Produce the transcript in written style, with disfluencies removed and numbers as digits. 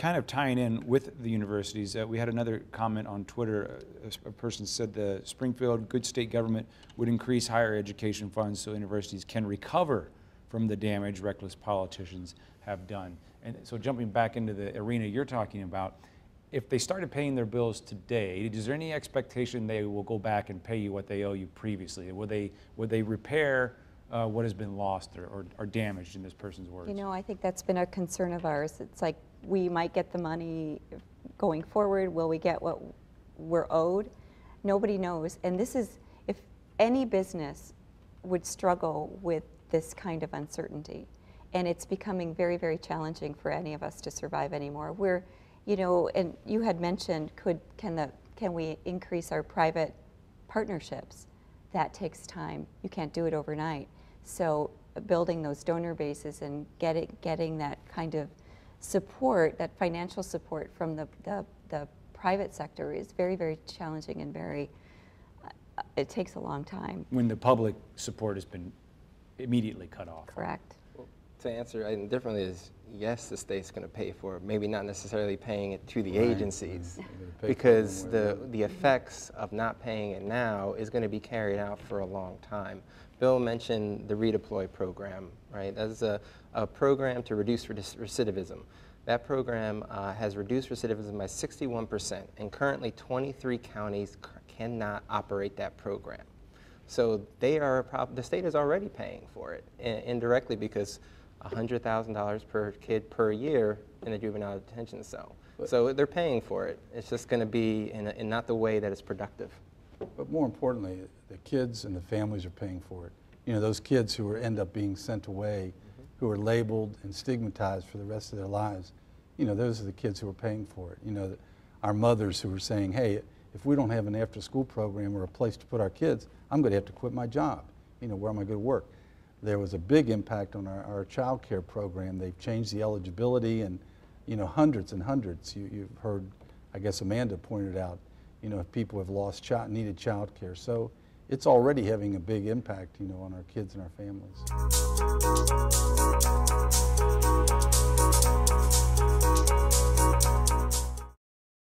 kind of tying in with the universities, we had another comment on Twitter. A person said the Springfield good state government would increase higher education funds so universities can recover from the damage reckless politicians have done. And so jumping back into the arena you're talking about, if they started paying their bills today, is there any expectation they will go back and pay you what they owe you previously? Would they repair what has been lost or damaged, in this person's words? You know, I think that's been a concern of ours. It's like we might get the money going forward. Will we get what we're owed? Nobody knows. And this is, if any business would struggle with this kind of uncertainty, and it's becoming very, very challenging for any of us to survive anymore. We're, you know, and you had mentioned, can we increase our private partnerships? That takes time. You can't do it overnight. So building those donor bases and getting that kind of support, that financial support from the private sector is very, very challenging and very, it takes a long time. When the public support has been immediately cut off. Correct. Well, to answer it differently is, yes, the state's going to pay for it, maybe not necessarily paying it to the agencies, because the effects of not paying it now is going to be carried out for a long time. Bill mentioned the redeploy program, right? That's a program to reduce recidivism. That program has reduced recidivism by 61%, and currently 23 counties cannot operate that program. So the state is already paying for it indirectly, because $100,000 per kid per year in a juvenile detention cell. So they're paying for it. It's just going to be in not the way that is productive. But more importantly, the kids and the families are paying for it. You know, those kids who end up being sent away, who are labeled and stigmatized for the rest of their lives, you know, those are the kids who are paying for it. You know, our mothers who are saying, hey, if we don't have an after-school program or a place to put our kids, I'm going to have to quit my job. You know, where am I going to work? There was a big impact on our child care program. They've changed the eligibility, and, you know, hundreds and hundreds. You've heard, I guess Amanda pointed out, you know, if people have lost needed child care. So it's already having a big impact, you know, on our kids and our families.